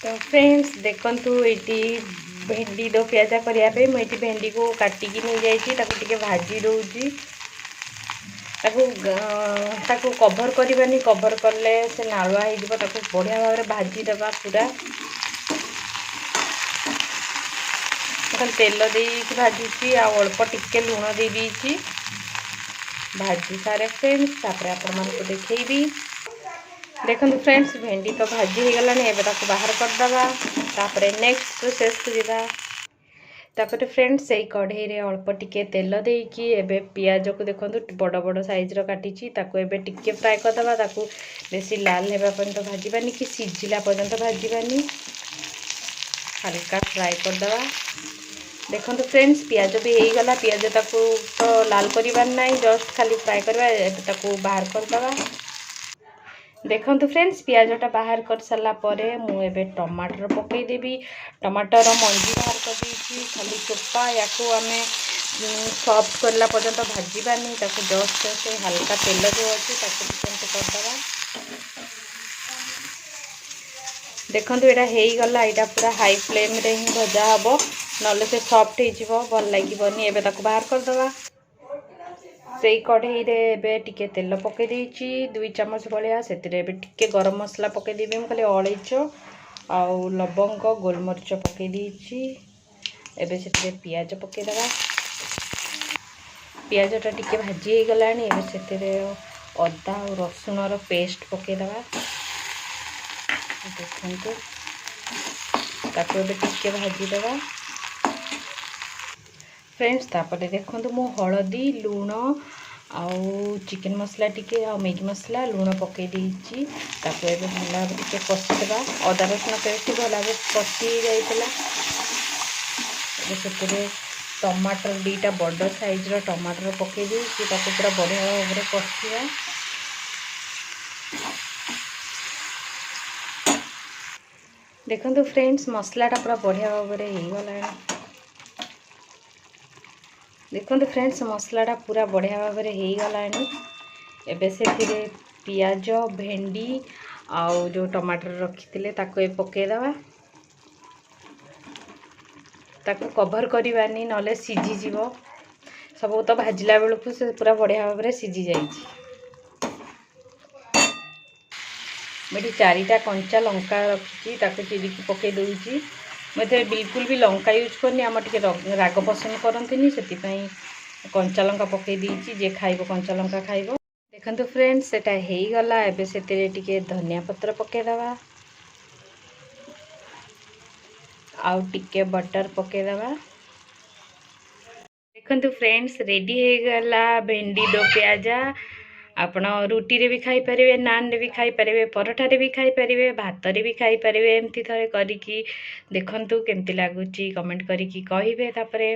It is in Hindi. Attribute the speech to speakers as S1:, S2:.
S1: तो फ्रेंड्स देखंतु एटी भेंडी दो पियाजा करने मुझे भेंडी को काटिकी नहीं जाइए भाजी दूची ताकू कभर करवानी कभर कले से नालुआ हो बढ़िया भाव में भाजी देवा पूरा तेल दे भाजुची अल्प टिके लुण दे दीची भाजी सारे फ्रेंड्स तापर आपण मानक देखी देखो फ्रेंड्स भेंडी तो भाजी हो गलानी एबे ताको बाहर करदवा तापर नेक्स्ट प्रोसेस को जीवा तापर फ्रेंड्स से कढ़ई रे अल्प टिके तेल देकी एबे पियाज को देखंतु बड़ बड़ साइज रो काटिची ताको एबे टिके फ्राई करदवा ताको बेसी लाल हेबा पर्यंत भाजीबानी कि सिझिला पर्यंत भाजीबानी हल्का फ्राई करदवा देखो फ्रेंड्स पियाज भी हो गला पियाज ताको तो लाल करबार नहीं जस्ट खाली फ्राई करवा एबे ताको बाहर करदवा देखो फ्रेंड्स पियाजटा बाहर कर सारापर मुझे टमाटर पकईदेवी टमाटर मंजी बाहर कर देती खाली चोपा या आम सॉफ्ट करला पर्यंत भाजबानी जस्ट से हल्का तेल जो अच्छे करदे देखो यहाँ हो गला यहाँ पूरा हाई फ्लेम रे ही भजा हम ना से सॉफ्ट हो भल लगे एबे बाहर करदे से कढ़ई रे टिके तेल पकई देची 2 चम्मच भाया से टिके गरम मसला पकईदेवी खाली अलैच आउ लवंग गोलमरीच पकई देची एबे से पियाज पकईदेवा पियाजटा टिके भाजी हो गलानी एबे से अदा और रसुण रो पेस्ट पकईदेवा देखो ताको एबे टिके भाजीदेवा फ्रेंड्स तापर देखो मु हलदी लुण आउ चिकन मसला टिके आ मैगी मसला लुण पकई देची ताको एबे भल भाव टिके कषिदेवा अदा रसुण पेस्ट भल भाव कषि जाइतला से टमाटर 2टा बड़ साइज रो टमाटर पकई देची ताको पूरा बढ़िया भाव में कषिया देखो फ्रेंड्स मसलाटा पूरा बढ़िया भाव में हो गला देखो फ्रेंड्स मसलाटा पूरा बढ़िया भाव में हो गलानी एबे से पियाज भेंडी आउ जो टमाटर रखी ताको पकईदेवा ताको कभर करवानी नले सीझीज सब तो भाजला बेलू से पूरा बढ़िया भाव में सीझी जाइए मुझे 4टा कंचा लंका रखी चिरिकी पकई दूची मुझे बिल्कुल भी लंका यूज करनी आम टे राग पसंद करती से कंचा लंका पकई देची जे खाइब कंचा लंका खाइब देखो फ्रेंड्स सेटा हो गला एबे से धनिया पत्र पकईदेवा आउ टिके बटर पकईदेवा देखो फ्रेंड्स रेडी हो गला भेंडी दो पियाजा आपण रुटी रे भी खाई परिवे नान रे भी खाई परिवे परोठा रे भी खाई परिवे भात रे भी खाई परिवे एमती थरे करिकी देखंतु केमती लागुची कमेंट करिकी कहिबे तापरे।